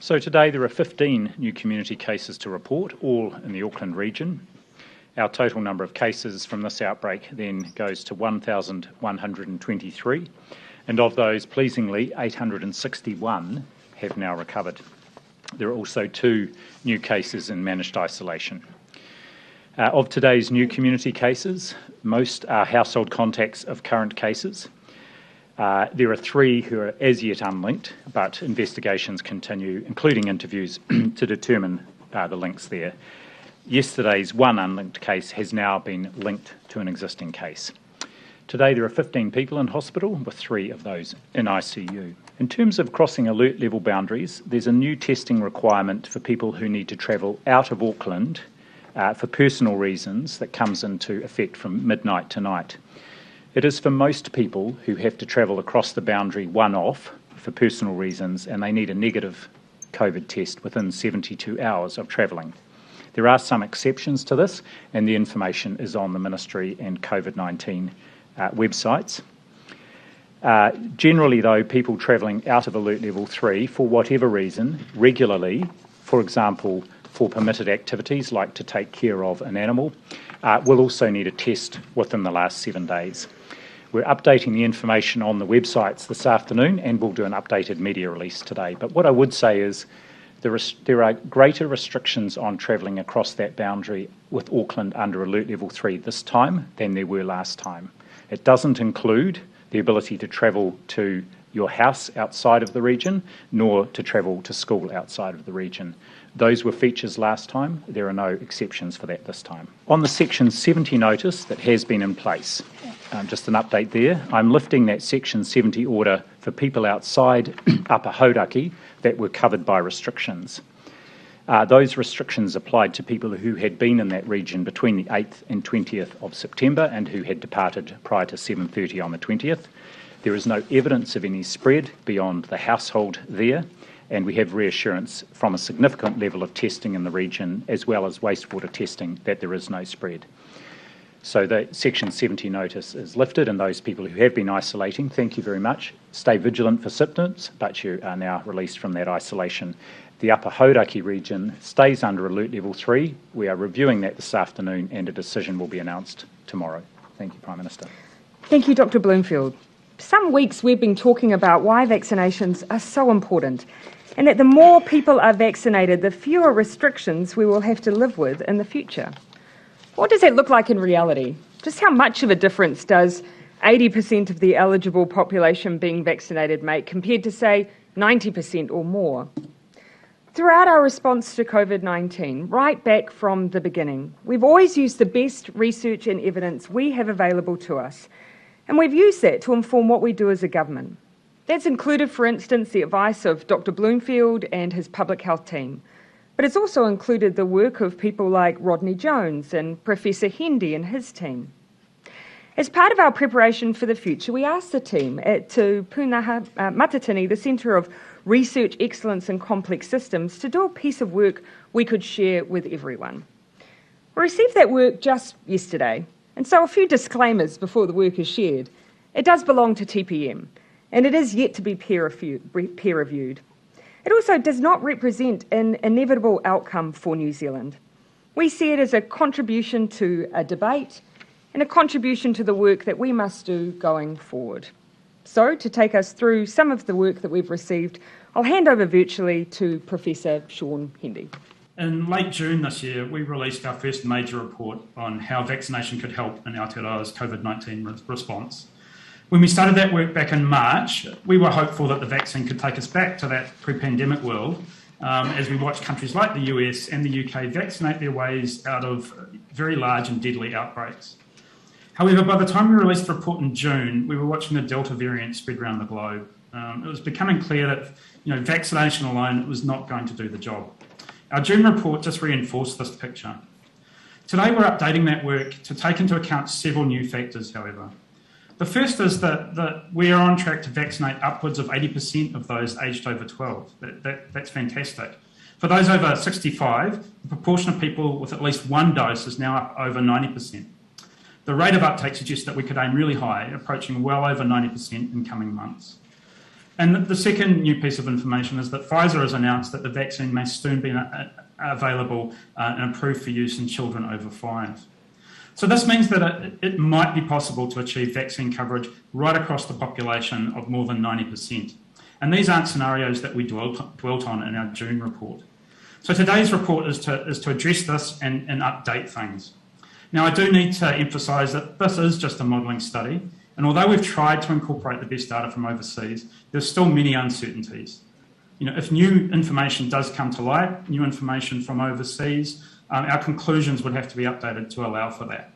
So today there are 15 new community cases to report, all in the Auckland region. Our total number of cases from this outbreak then goes to 1,123, and of those, pleasingly, 861 have now recovered. There are also 2 new cases in managed isolation. Of today's new community cases, most are household contacts of current cases. There are 3 who are as yet unlinked, but investigations continue, including interviews, to determine the links there. Yesterday's 1 unlinked case has now been linked to an existing case. Today there are 15 people in hospital, with 3 of those in ICU. In terms of crossing alert level boundaries, there's a new testing requirement for people who need to travel out of Auckland for personal reasons that comes into effect from midnight tonight. It is for most people who have to travel across the boundary one-off for personal reasons, and they need a negative COVID test within 72 hours of travelling. There are some exceptions to this, and the information is on the Ministry and Covid-19 websites. Generally, though, people travelling out of Alert Level 3, for whatever reason, regularly, for example, for permitted activities like to take care of an animal, will also need a test within the last 7 days. We're updating the information on the websites this afternoon, and we'll do an updated media release today. But what I would say is there are greater restrictions on travelling across that boundary with Auckland under Alert Level 3 this time than there were last time. It doesn't include the ability to travel to your house outside of the region, nor to travel to school outside of the region. Those were features last time. There are no exceptions for that this time. On the Section 70 notice that has been in place, just an update there, I'm lifting that Section 70 order for people outside Upper Hauraki that were covered by restrictions. Those restrictions applied to people who had been in that region between the 8th and 20th of September and who had departed prior to 7:30 on the 20th. There is no evidence of any spread beyond the household there, and we have reassurance from a significant level of testing in the region, as well as wastewater testing, that there is no spread. So the Section 70 notice is lifted, and those people who have been isolating, thank you very much. Stay vigilant for symptoms, but you are now released from that isolation. The Upper Hauraki region stays under Alert Level 3. We are reviewing that this afternoon, and a decision will be announced tomorrow. Thank you, Prime Minister. Thank you, Dr. Bloomfield. For some weeks we've been talking about why vaccinations are so important, and that the more people are vaccinated, the fewer restrictions we will have to live with in the future. What does that look like in reality? Just how much of a difference does 80% of the eligible population being vaccinated make compared to, say, 90% or more? Throughout our response to COVID-19, right back from the beginning, we've always used the best research and evidence we have available to us, and we've used that to inform what we do as a government. That's included, for instance, the advice of Dr. Bloomfield and his public health team, but it's also included the work of people like Rodney Jones and Professor Hendy and his team. As part of our preparation for the future, we asked the team at Te Pūnaha Matatini, the Centre of Research Excellence in Complex Systems, to do a piece of work we could share with everyone. We received that work just yesterday, and so a few disclaimers before the work is shared. It does belong to TPM, and it is yet to be peer reviewed. It also does not represent an inevitable outcome for New Zealand. We see it as a contribution to a debate and a contribution to the work that we must do going forward. So, to take us through some of the work that we've received, I'll hand over virtually to Professor Sean Hendy. In late June this year, we released our first major report on how vaccination could help in Aotearoa's COVID-19 response. When we started that work back in March, we were hopeful that the vaccine could take us back to that pre-pandemic world as we watched countries like the US and the UK vaccinate their ways out of very large and deadly outbreaks. However, by the time we released the report in June, we were watching the Delta variant spread around the globe. It was becoming clear that vaccination alone was not going to do the job. Our June report just reinforced this picture. Today we're updating that work to take into account several new factors, however. The first is that we are on track to vaccinate upwards of 80% of those aged over 12. That's fantastic. For those over 65, the proportion of people with at least one dose is now up over 90%. The rate of uptake suggests that we could aim really high, approaching well over 90% in coming months. And the second new piece of information is that Pfizer has announced that the vaccine may soon be available and approved for use in children over 5. So this means that it might be possible to achieve vaccine coverage right across the population of more than 90%. And these aren't scenarios that we dwelt on in our June report. So today's report is to address this and update things. Now, I do need to emphasise that this is just a modelling study, and although we've tried to incorporate the best data from overseas, there's still many uncertainties. If new information does come to light, new information from overseas, our conclusions would have to be updated to allow for that.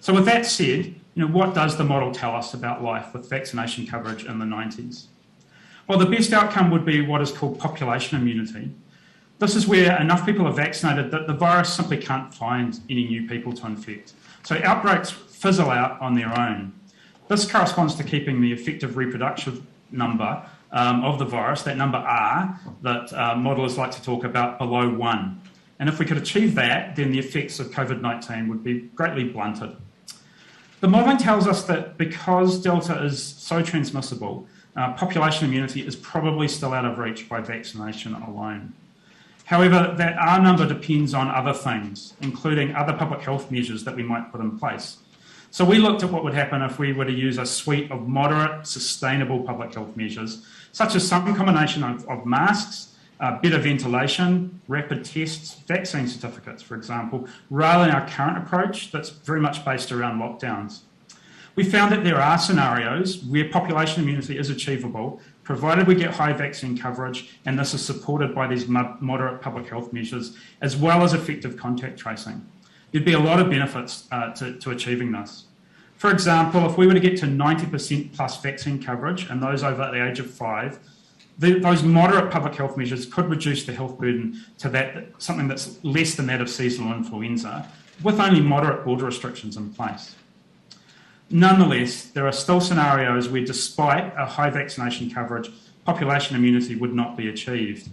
So with that said, what does the model tell us about life with vaccination coverage in the 90s? Well, the best outcome would be what is called population immunity. This is where enough people are vaccinated that the virus simply can't find any new people to infect. So outbreaks fizzle out on their own. This corresponds to keeping the effective reproductive number of the virus, that number R, that modellers like to talk about, below 1. And if we could achieve that, then the effects of COVID-19 would be greatly blunted. The modelling tells us that because Delta is so transmissible, population immunity is probably still out of reach by vaccination alone. However, that R number depends on other things, including other public health measures that we might put in place. So we looked at what would happen if we were to use a suite of moderate, sustainable public health measures, such as some combination of masks, better ventilation, rapid tests, vaccine certificates, for example, rather than our current approach that's very much based around lockdowns. We found that there are scenarios where population immunity is achievable, provided we get high vaccine coverage, and this is supported by these moderate public health measures, as well as effective contact tracing. There'd be a lot of benefits to achieving this. For example, if we were to get to 90% plus vaccine coverage and those over the age of 5, those moderate public health measures could reduce the health burden to something that's less than that of seasonal influenza, with only moderate border restrictions in place. Nonetheless, there are still scenarios where, despite a high vaccination coverage, population immunity would not be achieved.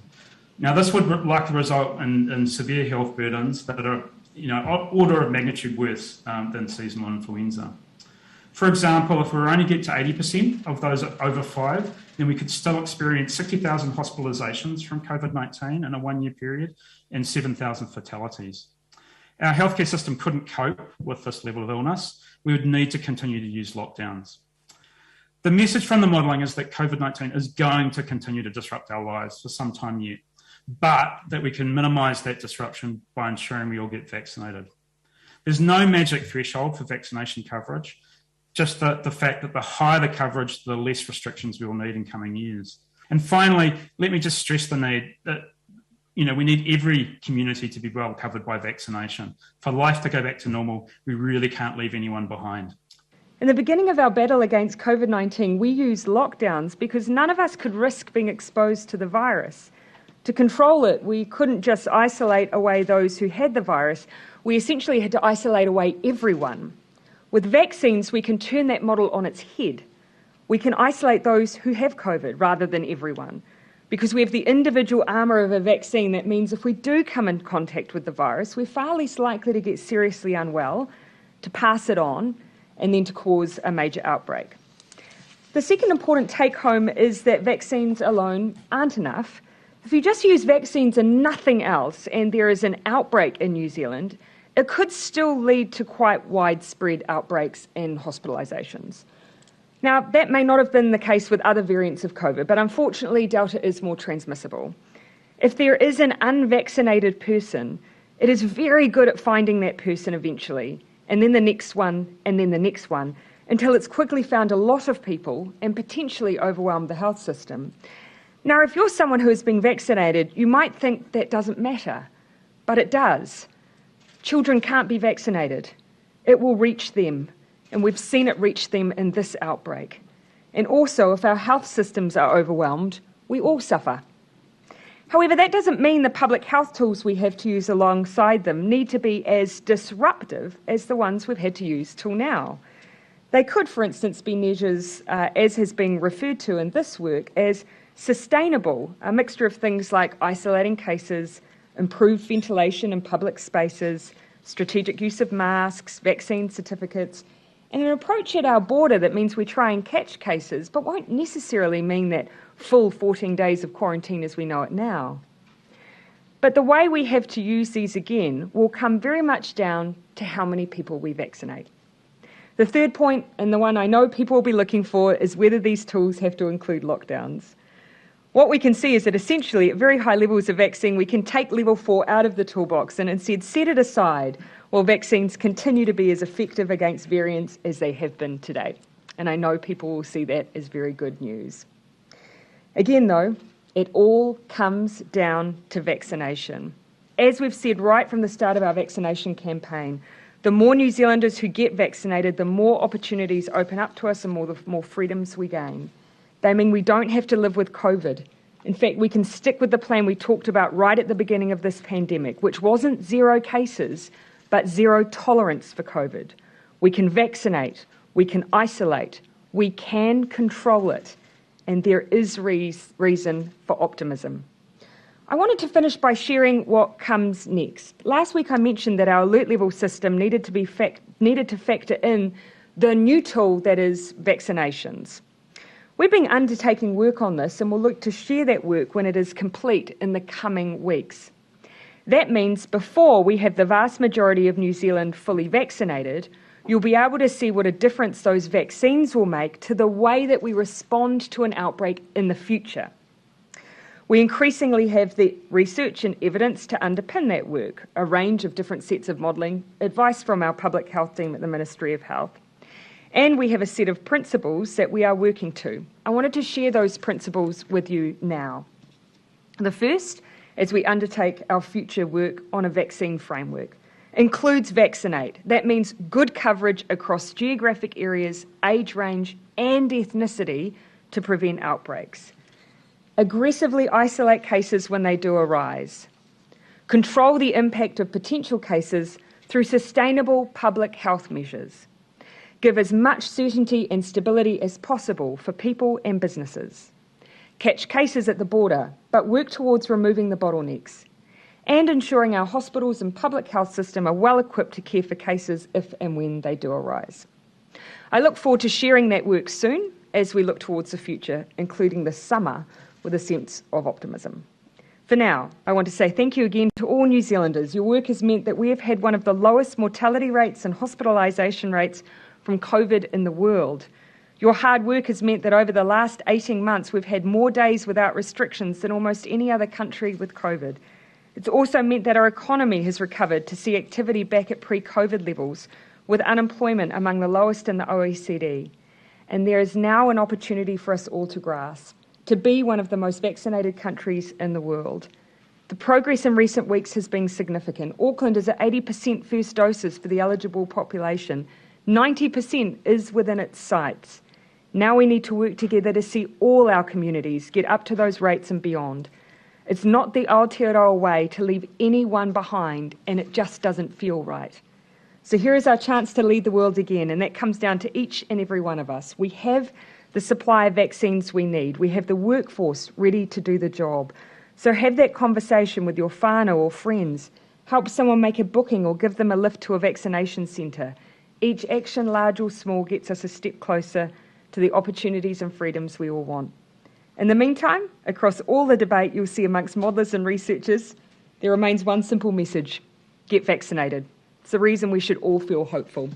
Now, this would likely result in severe health burdens that are, order of magnitude worse than seasonal influenza. For example, if we only get to 80% of those over 5, then we could still experience 60,000 hospitalisations from COVID-19 in a 1-year period and 7,000 fatalities. Our healthcare system couldn't cope with this level of illness. We would need to continue to use lockdowns. The message from the modelling is that COVID-19 is going to continue to disrupt our lives for some time yet, but that we can minimise that disruption by ensuring we all get vaccinated. There's no magic threshold for vaccination coverage, just the fact that the higher the coverage, the less restrictions we will need in coming years. And finally, let me just stress the need that we need every community to be well covered by vaccination. For life to go back to normal, we really can't leave anyone behind. In the beginning of our battle against COVID-19, we used lockdowns because none of us could risk being exposed to the virus. To control it, we couldn't just isolate away those who had the virus. We essentially had to isolate away everyone. With vaccines, we can turn that model on its head. We can isolate those who have COVID rather than everyone. Because we have the individual armour of a vaccine, that means if we do come in contact with the virus, we're far less likely to get seriously unwell, to pass it on, and then to cause a major outbreak. The second important take-home is that vaccines alone aren't enough. If you just use vaccines and nothing else, and there is an outbreak in New Zealand, it could still lead to quite widespread outbreaks and hospitalisations. Now, that may not have been the case with other variants of COVID, but unfortunately, Delta is more transmissible. If there is an unvaccinated person, it is very good at finding that person eventually, and then the next one, and then the next one, until it's quickly found a lot of people and potentially overwhelmed the health system. Now, if you're someone who has been vaccinated, you might think that doesn't matter, but it does. Children can't be vaccinated. It will reach them, and we've seen it reach them in this outbreak. And also, if our health systems are overwhelmed, we all suffer. However, that doesn't mean the public health tools we have to use alongside them need to be as disruptive as the ones we've had to use till now. They could, for instance, be measures, as has been referred to in this work, as sustainable, a mixture of things like isolating cases, improved ventilation in public spaces, strategic use of masks, vaccine certificates, and an approach at our border that means we try and catch cases, but won't necessarily mean that full 14 days of quarantine as we know it now. But the way we have to use these again will come very much down to how many people we vaccinate. The third point, and the one I know people will be looking for, is whether these tools have to include lockdowns. What we can see is that essentially at very high levels of vaccine, we can take level 4 out of the toolbox and instead set it aside while vaccines continue to be as effective against variants as they have been to date. And I know people will see that as very good news. Again though, it all comes down to vaccination. As we've said right from the start of our vaccination campaign, the more New Zealanders who get vaccinated, the more opportunities open up to us and the more freedoms we gain. They mean we don't have to live with COVID. In fact, we can stick with the plan we talked about right at the beginning of this pandemic, which wasn't 0 cases, but 0 tolerance for COVID. We can vaccinate, we can isolate, we can control it, and there is reason for optimism. I wanted to finish by sharing what comes next. Last week I mentioned that our alert level system needed to factor in the new tool that is vaccinations. We've been undertaking work on this and we'll look to share that work when it is complete in the coming weeks. That means before we have the vast majority of New Zealand fully vaccinated, you'll be able to see what a difference those vaccines will make to the way that we respond to an outbreak in the future. We increasingly have the research and evidence to underpin that work, a range of different sets of modelling, advice from our public health team at the Ministry of Health, and we have a set of principles that we are working to. I wanted to share those principles with you now. The first, as we undertake our future work on a vaccine framework, includes vaccinate. That means good coverage across geographic areas, age range and ethnicity to prevent outbreaks. Aggressively isolate cases when they do arise. Control the impact of potential cases through sustainable public health measures. Give as much certainty and stability as possible for people and businesses. Catch cases at the border, but work towards removing the bottlenecks. And ensuring our hospitals and public health system are well equipped to care for cases if and when they do arise. I look forward to sharing that work soon as we look towards the future, including this summer, with a sense of optimism. For now, I want to say thank you again to all New Zealanders. Your work has meant that we have had one of the lowest mortality rates and hospitalisation rates from COVID in the world. Your hard work has meant that over the last 18 months we've had more days without restrictions than almost any other country with COVID. It's also meant that our economy has recovered to see activity back at pre-COVID levels, with unemployment among the lowest in the OECD. And there is now an opportunity for us all to grasp, to be one of the most vaccinated countries in the world. The progress in recent weeks has been significant. Auckland is at 80% first doses for the eligible population. 90% is within its sights. Now we need to work together to see all our communities get up to those rates and beyond. It's not the Aotearoa way to leave anyone behind, and it just doesn't feel right. So here is our chance to lead the world again, and that comes down to each and every one of us. We have the supply of vaccines we need. We have the workforce ready to do the job. So have that conversation with your whānau or friends. Help someone make a booking or give them a lift to a vaccination centre. Each action, large or small, gets us a step closer to the opportunities and freedoms we all want. In the meantime, across all the debate you'll see amongst modellers and researchers, there remains one simple message: get vaccinated. It's the reason we should all feel hopeful.